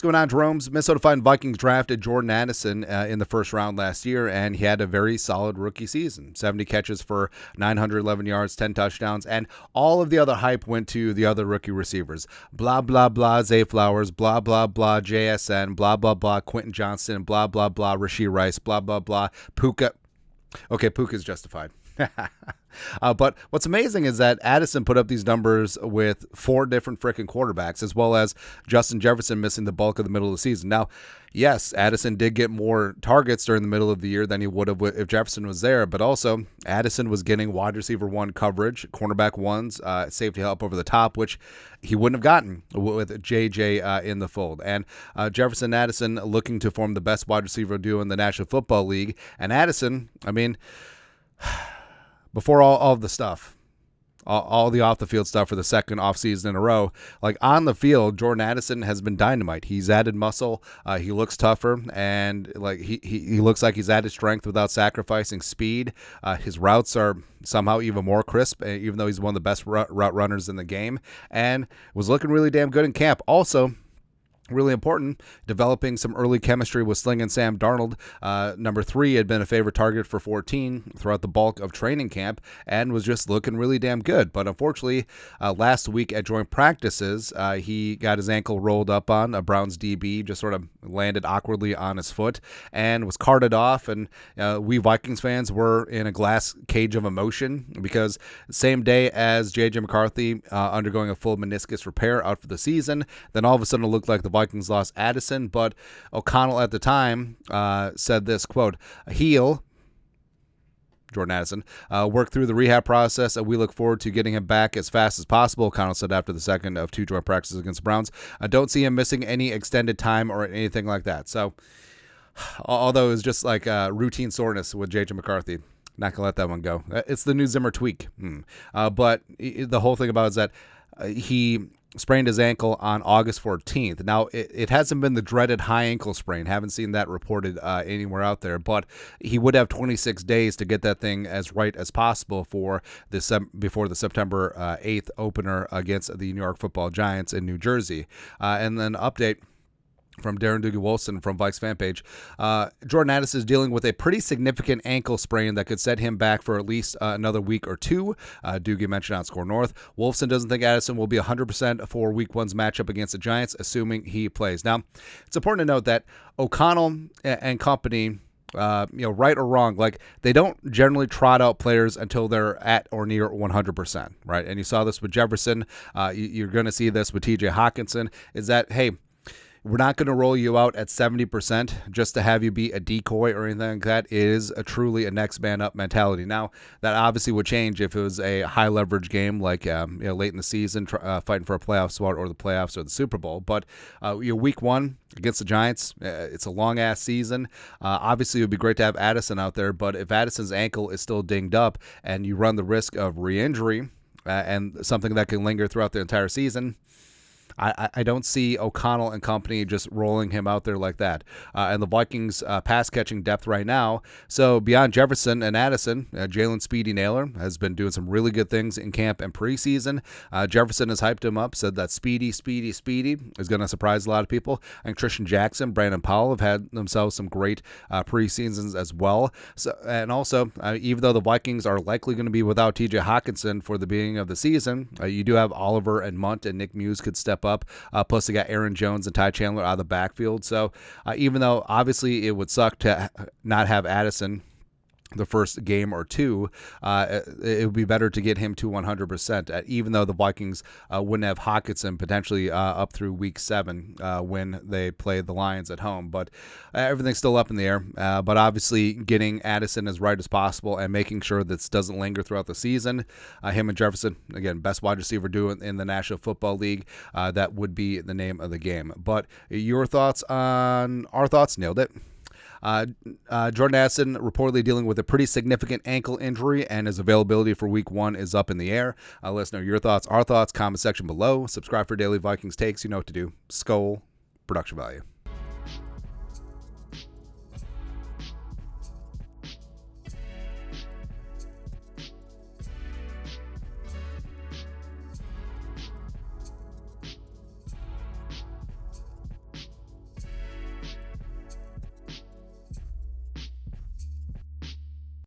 going on, Jerome's Minnesota Vikings drafted Jordan Addison in the first round last year, and he had a very solid rookie season. 70 catches for 911 yards, 10 touchdowns, and all of the other hype went to the other rookie receivers. Blah, blah, blah, Zay Flowers, blah, blah, blah, JSN, blah, blah, blah, Quentin Johnston, blah, blah, blah, Rashee Rice, blah, blah, blah, Puka. Okay, Puka's justified. But what's amazing is that Addison put up these numbers with 4 different freaking quarterbacks, as well as Justin Jefferson missing the bulk of the middle of the season. Now, yes, Addison did get more targets during the middle of the year than he would have if Jefferson was there, but also Addison was getting wide receiver 1 coverage, cornerback 1s, safety help over the top, which he wouldn't have gotten with JJ in the fold. And Jefferson and Addison looking to form the best wide receiver duo in the National Football League. And Addison, I mean, before all of the stuff, all the off-the-field stuff for the second offseason in a row, like on the field, Jordan Addison has been dynamite. He's added muscle. He looks tougher, and like he looks like he's added strength without sacrificing speed. His routes are somehow even more crisp, even though he's one of the best route runners in the game, and was looking really damn good in camp. Also, really important, developing some early chemistry with Sling and Sam Darnold. Number 3 had been a favorite target for 14 throughout the bulk of training camp and was just looking really damn good. But unfortunately, last week at joint practices, he got his ankle rolled up on. A Browns DB just sort of landed awkwardly on his foot and was carted off. And we Vikings fans were in a glass cage of emotion because same day as J.J. McCarthy undergoing a full meniscus repair out for the season, then all of a sudden it looked like the Vikings lost Addison, but O'Connell at the time said this, quote, "Heel," Jordan Addison, worked through the rehab process, and we look forward to getting him back as fast as possible, O'Connell said after the second of 2 joint practices against the Browns. I don't see him missing any extended time or anything like that. So, although it was just like routine soreness with J.J. McCarthy, not going to let that one go. It's the new Zimmer tweak. But the whole thing about it is that he sprained his ankle on August 14th. Now, it hasn't been the dreaded high ankle sprain. Haven't seen that reported anywhere out there, but he would have 26 days to get that thing as right as possible for before the September 8th opener against the New York Football Giants in New Jersey. And then update from Darren Doogie-Wolfson from Vikes fan page. Jordan Addison is dealing with a pretty significant ankle sprain that could set him back for at least another week or 2. Doogie mentioned on Score North. Wolfson doesn't think Addison will be 100% for Week 1's matchup against the Giants, assuming he plays. Now, it's important to note that O'Connell and company, right or wrong, like they don't generally trot out players until they're at or near 100%, right? And you saw this with Jefferson. You're going to see this with TJ Hawkinson, is that, hey, we're not going to roll you out at 70% just to have you be a decoy or anything like that. It is truly a next man up mentality. Now, that obviously would change if it was a high leverage game like late in the season, fighting for a playoff spot or the playoffs or the Super Bowl. But Week 1 against the Giants, it's a long ass season. Obviously, it would be great to have Addison out there, but if Addison's ankle is still dinged up and you run the risk of re-injury and something that can linger throughout the entire season, I don't see O'Connell and company just rolling him out there like that. And the Vikings pass-catching depth right now. So beyond Jefferson and Addison, Jalen Speedy Naylor has been doing some really good things in camp and preseason. Jefferson has hyped him up, said that Speedy is going to surprise a lot of people. I think Tristan Jackson, Brandon Powell have had themselves some great preseasons as well. So, and also, even though the Vikings are likely going to be without TJ Hawkinson for the beginning of the season, you do have Oliver and Munt and Nick Muse could step up. Plus, they got Aaron Jones and Ty Chandler out of the backfield. So, even though obviously it would suck to not have Addison the first game or 2, it would be better to get him to 100%, even though the Vikings wouldn't have Hawkinson potentially up through Week 7 when they play the Lions at home. But everything's still up in the air. But obviously getting Addison as right as possible and making sure this doesn't linger throughout the season. Him and Jefferson, again, best wide receiver duo in the National Football League. That would be the name of the game. But your thoughts on our thoughts? Nailed it. Jordan Addison reportedly dealing with a pretty significant ankle injury, and his availability for Week 1 is up in the air. Let us know your thoughts, our thoughts, comment section below. Subscribe for daily Vikings takes. You know what to do. Skol, production value.